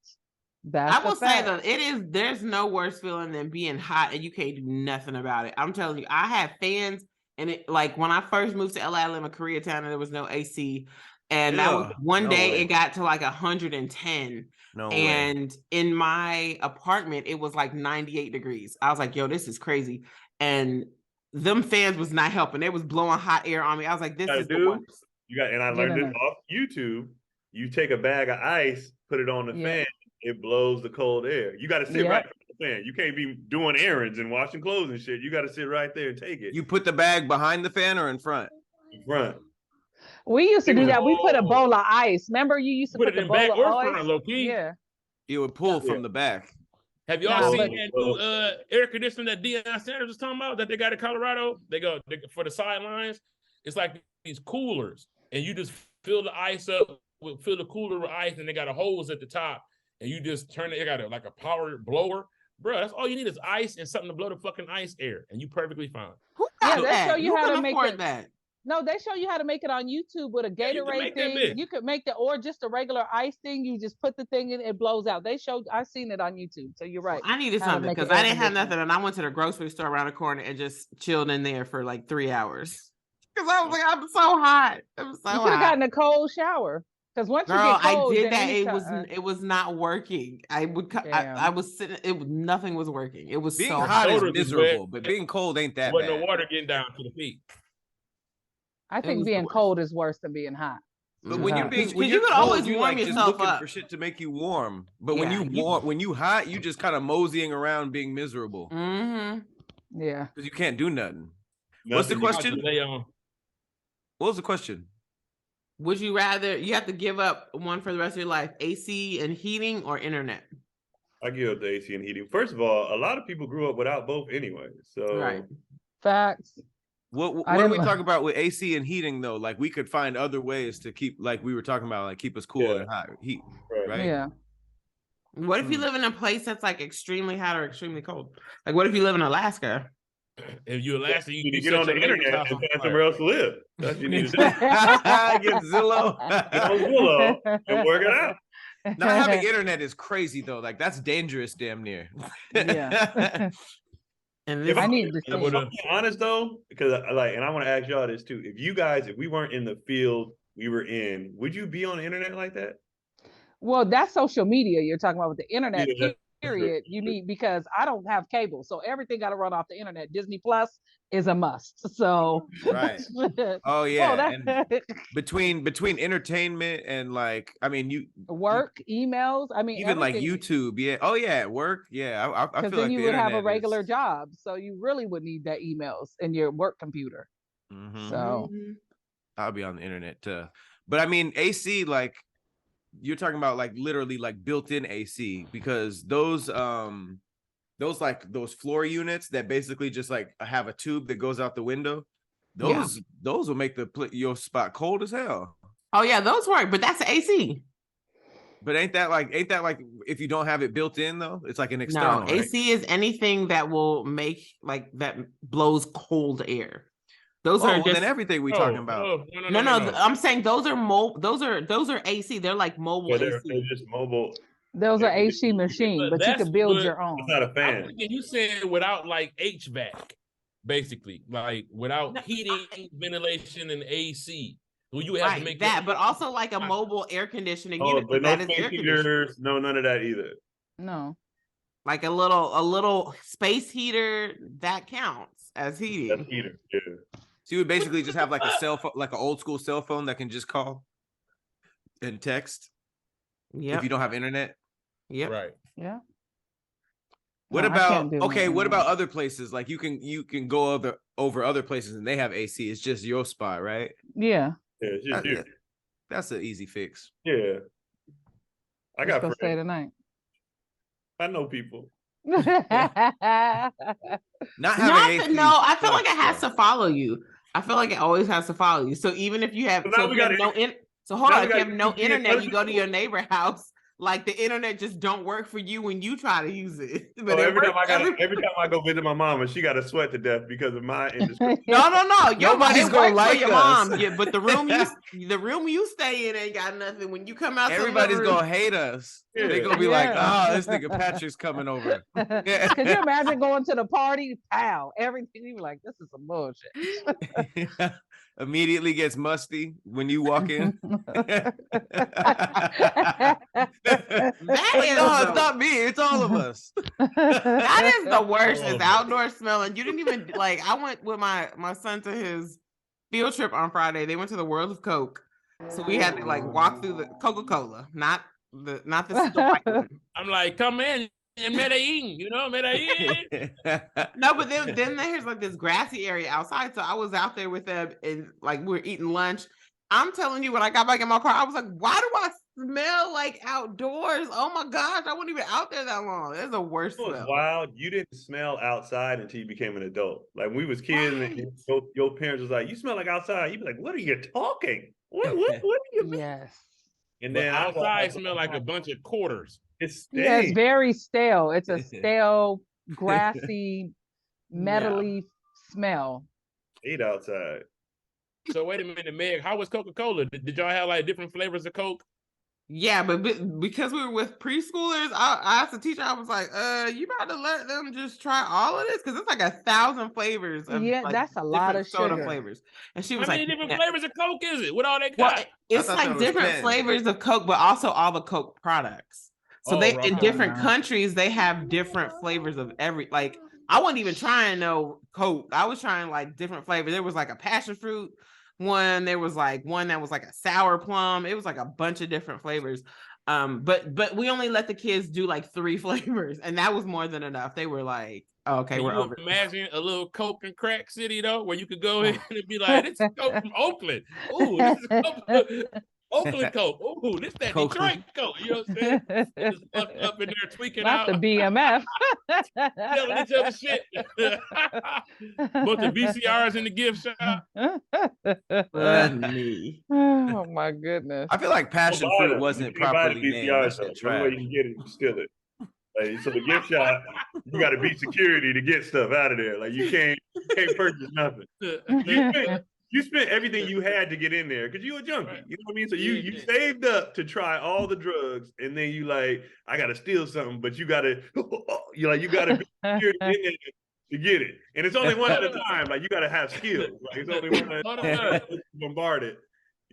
That's
I will say
fact.
though, there's no worse feeling than being hot and you can't do nothing about it. I'm telling you, I have fans, and it, like when I first moved to LA, I lived in Koreatown and there was no AC. And that was one day it got to like 110. And in my apartment, it was like 98 degrees. I was like, yo, this is crazy. And them fans was not helping. they was blowing hot air on me. I was like, this is the worst.
And I learned this off YouTube. You take a bag of ice, put it on the fan, it blows the cold air. You got to sit right in front of the fan. You can't be doing errands and washing clothes and shit. You got to sit right there and take it.
You put the bag behind the fan or in front?
In front.
We used to do that. We put a bowl of ice. Remember, you used to put the bowl
back
of
or
ice.
front, low key.
Yeah.
It would pull from the back.
Have y'all seen that new air conditioner that Deion Sanders was talking about that they got in Colorado? They for the sidelines. It's like these coolers, and you just fill the ice up, fill the cooler with ice, and they got a hose at the top, and you just turn it. They got like a power blower, bro. That's all you need is ice and something to blow the fucking ice air, and you perfectly fine.
They show you how to make it.
That?
No, they show you how to make it on YouTube with a Gatorade thing. You could make or just a regular ice thing. You just put the thing in, it blows out. I've seen it on YouTube. So you're right.
I needed something because I didn't have nothing, and I went to the grocery store around the corner and just chilled in there for like 3 hours. Because I was like, I'm so hot. I'm so hot.
You could have gotten a cold shower. Because once you get cold,
I did that. It was not working. I was sitting. Nothing was working. It was
being
so
hot is miserable, but being cold ain't that bad.
No water getting down to the feet.
I think being cold is worse than being hot.
But when you're being,
you could always warm yourself up
for shit to make you warm. But when you hot, you just kind of moseying around being miserable.
Yeah,
because you can't do nothing. What's the question? What was the question?
Would you rather, you have to give up one for the rest of your life, AC and heating or internet?
I give up the AC and heating. First of all, a lot of people grew up without both anyway. So
facts.
What are we talking about with AC and heating though? Like we could find other ways to keep, like we were talking about, like keep us cool and hot heat, right?
Yeah.
What if you live in a place that's like extremely hot or extremely cold? Like what if you live in Alaska?
If you're Alaska, you
get on the internet and find somewhere else to live. That's what you need to do.
Get Zillow.
Get on Zillow and work it out.
Not having internet is crazy though. Like that's dangerous, damn near.
Yeah.
And
if I'm being honest though, because and I want to ask y'all this too. If we weren't in the field we were in, would you be on the internet like that?
Well, that's social media you're talking about with the internet. Period. You need, because I don't have cable, so everything got to run off the internet. Disney Plus is a must. So
right. Oh yeah. And between entertainment and like, I mean, you
work, emails. I mean,
even like YouTube. Yeah. Oh yeah, work. Yeah. I feel
then
like
you would have a regular job, so you really would need that emails and your work computer. So
I'll be on the internet too. But I mean, AC, like you're talking about like literally like built-in AC, because those floor units that basically just like have a tube that goes out the window, those will make your spot cold as hell.
Oh yeah, those work, but that's AC.
But ain't that like if you don't have it built in though? It's like an external.
No, AC is anything that will make like that blows cold air. Those are just
then everything we talking about.
No. I'm saying those are those are AC. They're like mobile AC.
They're just mobile.
Those are AC machines, but you can build your own.
It's not a fan.
You saying without like HVAC? basically, like without heating, ventilation, and AC. Well, you have to make
that, but also like a mobile air conditioning unit.
But no
that is
space
air
heaters, no none of that either.
No.
Like a little space heater that counts as heating.
That's heater, yeah.
So you would basically just have like a cell phone, like an old school cell phone that can just call and text.
Yeah.
If you don't have internet.
Yep.
Right.
Yeah.
What about what about other places? Like you can go over other places and they have AC. It's just your spot, right?
Yeah.
Yeah, it's just you.
That's an easy fix.
Yeah. I got friends.
Stay tonight.
I know people.
Not having AC.
No, I feel like it has to follow you. I feel like it always has to follow you. So even if you have, if you have no internet, you go to your neighbor's house. Like the internet just don't work for you when you try to use it. But
every time I go visit my mom, and she got to sweat to death because of my industry.
No.
Nobody's gonna like
your
us.
Mom. Yeah, but the room you stay in ain't got nothing. When you come out,
everybody's gonna hate us. Yeah. They're gonna be like, "Oh, this nigga Patrick's coming over."
Could you imagine going to the party? Pow! Everything you like, this is some bullshit.
Immediately gets musty when you walk in.
That is
it's not me, it's all of us.
That is the worst. Is outdoor smelling. You didn't even like. I went with my son to his field trip on Friday. They went to the World of Coke, so we had to like walk through the Coca-Cola, not the white one.
I'm like, come in Medellin, Medellin.
No, but then there's like this grassy area outside. So I was out there with them and like we're eating lunch. I'm telling you, when I got back in my car, I was like, why do I smell like outdoors? Oh my gosh, I wasn't even out there that long. It's the worst smell.
It's wild. You didn't smell outside until you became an adult. Like when we was kids, and your parents was like, you smell like outside. You'd be like, what are you talking? What are you?
Yes.
And then
outside smell like a bunch of quarters.
It's very stale. It's a stale, grassy, metally smell.
Eat outside.
So wait a minute, Meg. How was Coca-Cola? Did y'all have like different flavors of Coke?
Yeah, but because we were with preschoolers, I asked the teacher. I was like, you about to let them just try all of this? Because it's like 1,000 flavors.
That's a lot of
soda
sugar.
flavors. And she was
How many different flavors of Coke is it? What all they got?
Well, it's like different flavors of Coke, but also all the Coke products. So in different countries, they have different flavors of every, like, I wasn't even trying no Coke. I was trying like different flavors. There was like a passion fruit one. There was like one that was like a sour plum. It was like a bunch of different flavors. But we only let the kids do like 3 flavors, and that was more than enough. They were like, oh, okay, we're over.
Imagine a little Coke and crack city though, where you could go in and be like, "This is Coke from Oakland. Ooh, this is Coke." Oakland Coke. Ooh, this that Detroit Coke. You know what I'm saying? Just fucked up in there tweaking
Not
out.
the BMF.
Telling each other shit. But the VCRs in the gift shop.
Funny.
Oh my goodness.
I feel like passion fruit wasn't properly named. That's
the way you can get it, you steal it. Like, so the gift shop, you got to beat security to get stuff out of there. Like you can't purchase nothing. You spent everything you had to get in there because you were a junkie. You know what I mean? So you saved up to try all the drugs, and then you like, I gotta steal something, but you gotta you gotta be here to get it. And it's only one at a time. Like you gotta have skills. Like it's only one at a time. Bombard it.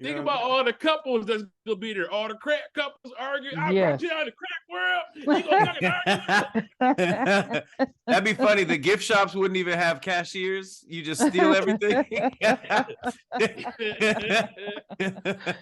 Think about all the couples that's gonna be there. All the crack couples arguing. I brought you out of the crack world. You gonna argue?
That'd be funny. The gift shops wouldn't even have cashiers. You just steal everything.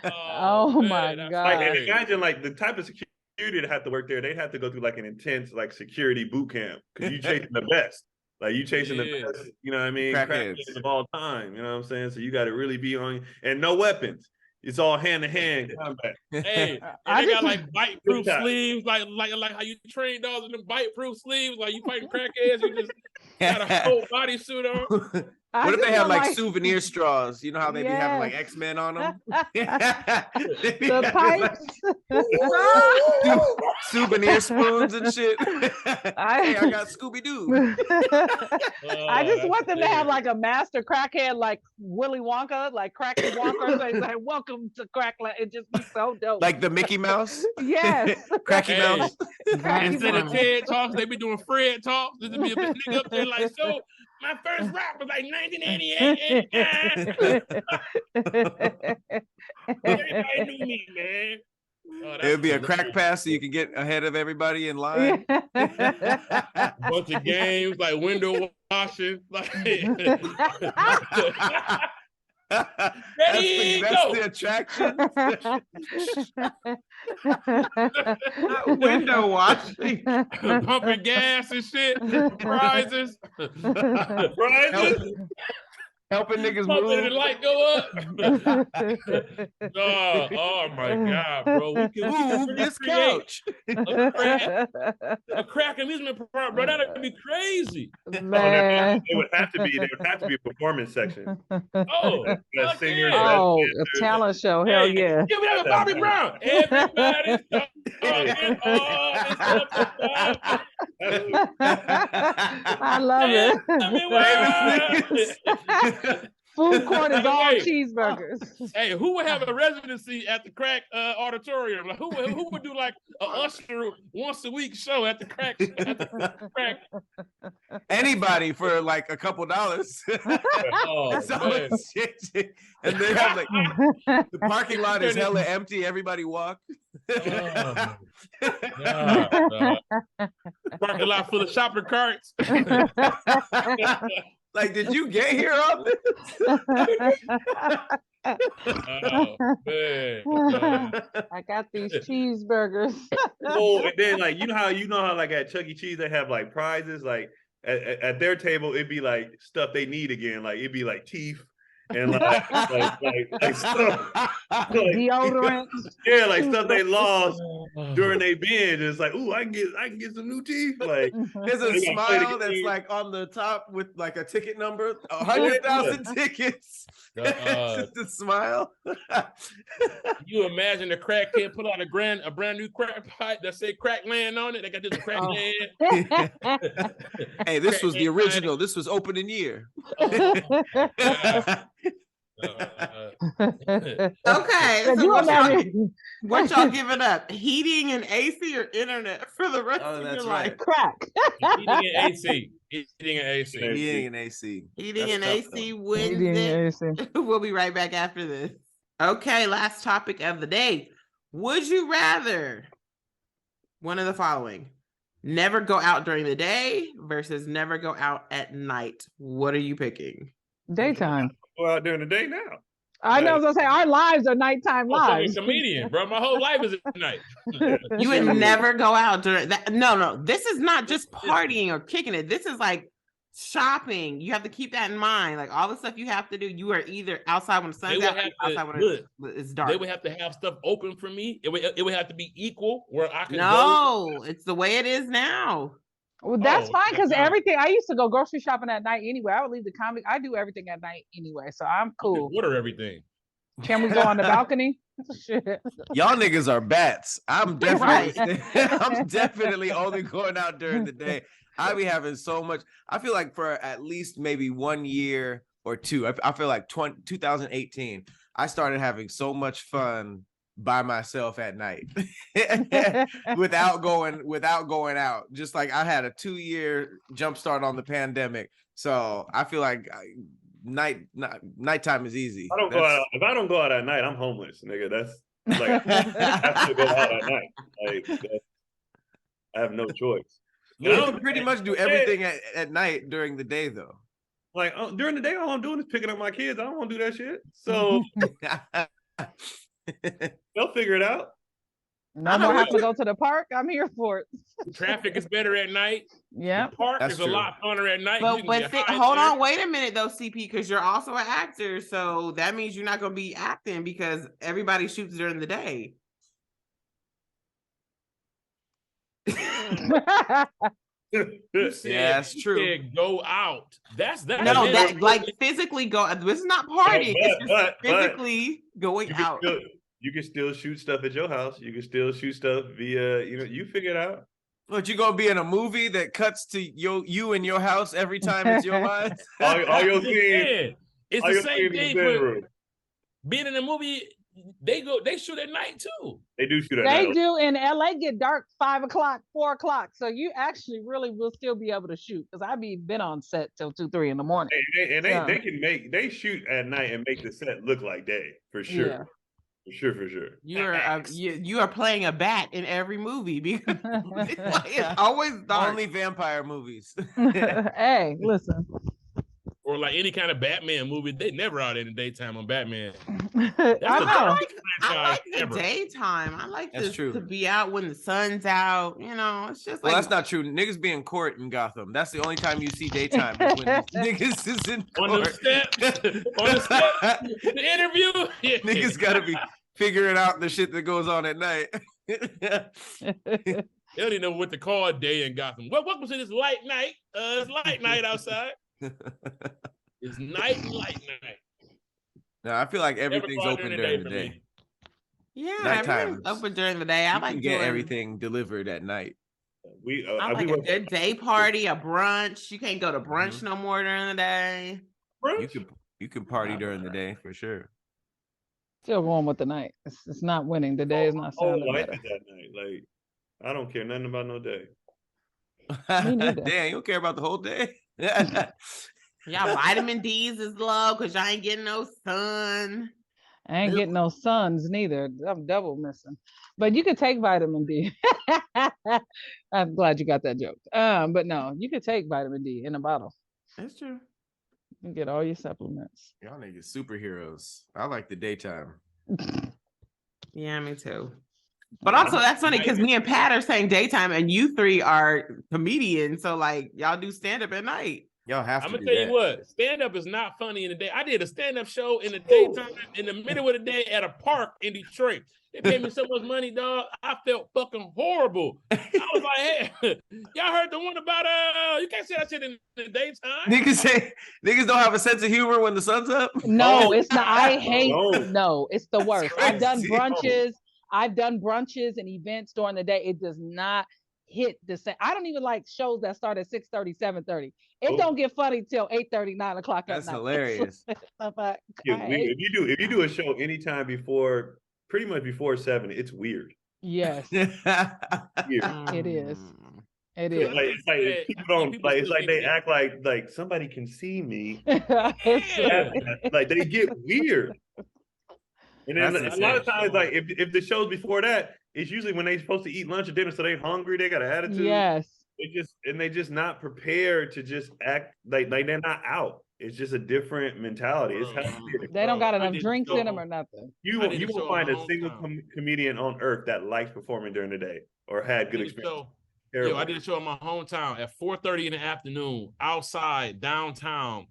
Oh my God.
Like, and imagine like the type of security that have to work there. They'd have to go through like an intense like security boot camp because you chasing the best. Like you chasing the best, you know what I mean? Crackheads of all time, you know what I'm saying? So you got to really be on, and no weapons. It's all hand to hand combat.
Hey, and they got like bite-proof sleeves, like how you train dogs in them bite-proof sleeves. Like you fighting crackheads, you just got a whole bodysuit on.
What if they have like souvenir straws? You know how they be having like X-Men on them?
The pipes.
Souvenir spoons and shit. Hey, I got Scooby-Doo.
I just want them to have like a master crackhead like Willy Wonka, like Cracky Wonka. So he's like, welcome to Crackland. It just be so dope.
Like the Mickey Mouse?
Yes.
Cracky Mouse.
Instead of TED Talks, they be doing Fred Talks. There'd be a nigga up there like, so My first rap was like 1988. Everybody knew me, man. Oh,
It would be a crack pass so you can get ahead of everybody in line.
Bunch of games like window washing. Like
that's the attraction.
Window washing.
Pumping gas and shit. Prizes.
Helping niggas
Pumping
move.
the light go up. Oh my God, bro. We can
move this couch.
A crack amusement park, bro. That'd be crazy.
Man.
It would have to be. There would have to be a performance section.
Oh,
That singers.
Oh, a talent show. Hell yeah.
Give me that Bobby Brown. Everybody's talking all this stuff.
I love it. Food court is all cheeseburgers.
Hey, who would have a residency at the Crack Auditorium? Like, who would do like a usher once a week show at the Crack?
Anybody for like a couple dollars.
Oh, man.
And they have like the parking lot is hella empty. Everybody walk.
Parking lot full of shopping carts.
Like, did you get here on this?
Oh, man.
I got these cheeseburgers.
Oh, and then like you know how like at Chuck E. Cheese they have like prizes, like at their table it'd be like stuff they need again, like it'd be like teeth and like stuff, like,
deodorant.
Yeah, like stuff they lost during their binge. It's like, ooh, I can get some new teeth. Like
there's a smile that's like on the top with like a ticket number, 100,000 tickets. Just a smile.
You imagine the crack kid put out a brand new crack pipe that say crack land on it. They got this crack land.
Hey, this was the original. This was opening year.
Okay, so what y'all giving up? Heating and AC or internet for the rest of your life?
Crack.
Heating and AC. Heating and AC.
Heating and AC.
Heating and AC Wednesday. We'll be right back after this. Okay, last topic of the day. Would you rather one of the following? Never go out during the day versus never go out at night. What are you picking?
Daytime.
Go out during the day now.
I know. I was gonna say our lives are nighttime lives.
I'm a comedian, bro. My whole life is at night.
You would never go out during that. No. This is not just partying or kicking it. This is like shopping. You have to keep that in mind. Like all the stuff you have to do, you are either outside when the sun's out, or outside when it's dark.
They would have to have stuff open for me. It would have to be equal where I can go.
No, it's the way it is now.
Well, that's fine because everything. I used to go grocery shopping at night anyway. I would leave the comic. I do everything at night anyway, so I'm cool.
Order everything.
Can we go on the balcony? Shit.
Y'all niggas are bats. I'm definitely, I'm definitely only going out during the day. I be having so much. I feel like for at least maybe 1 year or two. I feel like 2018. I started having so much fun by myself at night without going out. Just like I had a 2-year jump start on the pandemic. So I feel like nighttime is easy.
I don't go out. If I don't go out at night, I'm homeless, nigga. That's like I have to go out at night. Like I have no choice.
I don't pretty much do everything at night during the day though.
Like during the day, all I'm doing is picking up my kids. I don't want to do that shit. So they'll figure it out.
No more have to go to the park. I'm here for it.
Traffic is better at night.
Yeah,
the park is a lot funner at night.
But hold on, wait a minute though, CP, because you're also an actor, so that means you're not going to be acting because everybody shoots during the day.
That's true.
Go out. That's that.
No, that like physically go. This is not partying. It's just physically going out.
You can still shoot stuff at your house. You can still shoot stuff via, you figure it out.
What, you gonna be in a movie that cuts to you in your house every time it's your line?
all your scenes.
It's the same thing for being in a movie. They shoot at night too.
They do shoot at
They
night.
do, and LA get dark 5 o'clock, 4 o'clock. So you actually really will still be able to shoot because I've been on set till 2, 3 in the morning.
They shoot at night and make the set look like day for sure.
Yeah.
For sure.
You are playing a bat in every movie because it's always dark.
Only vampire movies.
Hey, listen.
Or like any kind of Batman movie, they never out in the daytime on Batman.
I like the daytime. I like to be out when the sun's out. You know, it's just
well, that's not true. Niggas be in court in Gotham. That's the only time you see daytime is when niggas is in court.
On the steps, the interview. Yeah.
Niggas gotta be figuring out the shit that goes on at night.
They don't even know what to call a day in Gotham. Welcome to this light night. It's light night outside. It's night and light night.
No, I feel like everything's open during the day.
Yeah, everything's open during the day. I like
get everything delivered at night.
I like a good day party, a brunch. You can't go to brunch no more during the day.
Brunch?
You can party during the day for sure.
Still going with the night. It's not winning. The day is not sounding better.
That night. Like, I don't care nothing about no day.
Damn, you don't care about the whole day.
Y'all vitamin D's is low because y'all ain't getting no sun.
I ain't getting no suns neither. I'm double missing. But you could take vitamin D. I'm glad you got that joke. But no, you could take vitamin D in a bottle.
That's true.
You can get all your supplements.
Y'all niggas superheroes. I like the daytime.
Yeah, me too. But also that's funny because me and Pat are saying daytime and you three are comedians. So like y'all do stand-up at night.
Y'all have to.
I'm gonna tell you what, stand-up is not funny in the day. I did a stand-up show in the daytime, in the middle of the day at a park in Detroit. They paid me so much money, dog. I felt fucking horrible. I was like, hey, y'all heard the one about you can't say that shit in the daytime.
Niggas don't have a sense of humor when the sun's up.
No, it's not. I hate no, it's the worst. I've done brunches. I've done brunches and events during the day. It does not hit the same. I don't even like shows that start at 6:30, 7:30. It don't get funny till 8:30, 9 o'clock at night.
That's hilarious.
If you do a show anytime before, pretty much before 7, it's weird.
Yes.
Weird.
It is. It is.
It's like people don't like. It's like they act like somebody can see me. Like they get weird. And then a lot of times, like if the show's before that, it's usually when they're supposed to eat lunch or dinner, so they're hungry, they got an attitude.
Yes.
They just not prepared to just act like they're not out. It's just a different mentality. It's
they don't got enough drinks in them or nothing.
You will find a single comedian on earth that likes performing during the day or had good experience.
I did a show in my hometown at 4:30 in the afternoon, outside, downtown.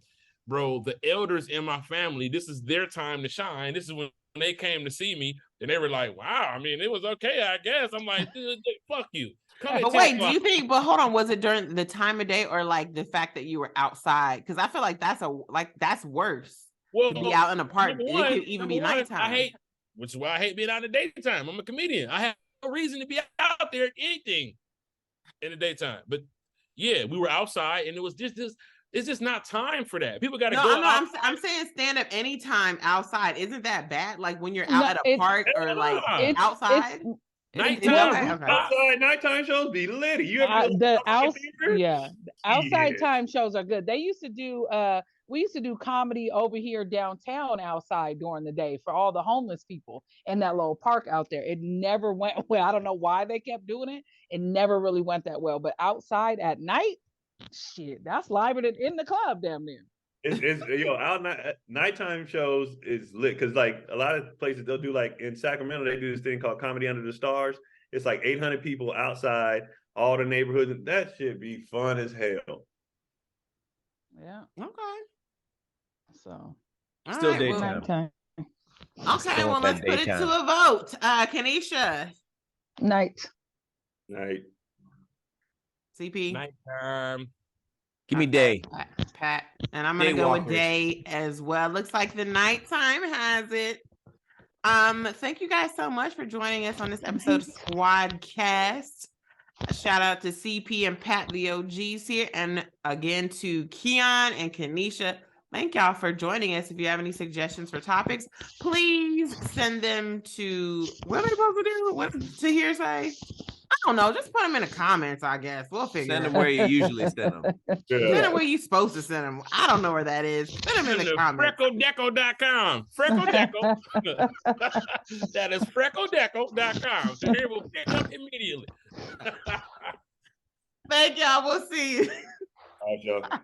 Bro, the elders in my family, this is their time to shine. This is when they came to see me, and they were like, wow, I mean, it was okay, I guess. I'm like, dude, fuck you.
But wait, do you think, but hold on, was it during the time of day or like the fact that you were outside? Because I feel like that's worse.
Well,
to be out in the park. It could even be nighttime.
Which is why I hate being out in the daytime. I'm a comedian. I have no reason to be out there anything in the daytime. But yeah, we were outside and it was just it's just not time for that. People got to go.
No, I'm saying stand up anytime outside. Isn't that bad? Like when you're out at a park or like outside.
Nighttime shows be lit.
Outside time shows are good. They used to do we used to do comedy over here downtown outside during the day for all the homeless people in that little park out there. It never went well. I don't know why they kept doing it. It never really went that well. But outside at night, shit, that's liver than in the club damn near.
Nighttime shows is lit because like a lot of places they'll do, like in Sacramento they do this thing called Comedy Under the Stars. It's like 800 people outside, all the neighborhoods, and that shit be fun as hell.
Yeah.
Okay.
So
still daytime.
Okay, well let's put it to a vote. Kanisha.
Night.
CP.
Nighttime.
Give me day.
Pat. And I'm gonna go with day as well. Looks like the nighttime has it. Thank you guys so much for joining us on this episode of SquADDcast. A shout out to CP and Pat, the OGs here, and again to Keon and Kanisha Thank y'all for joining us. If you have any suggestions for topics, please send them to what are they supposed to do? What to hearsay? I don't know. Just put them in the comments, I guess. We'll figure
Send
it
them
out.
where you usually send them.
Send them where you're supposed to send them. I don't know where that is. Send them in the comments.
FreckleDeco.com. FreckleDeco. That is FreckleDeco.com. So here will pick up immediately.
Thank y'all. We'll see you.
All right, y'all.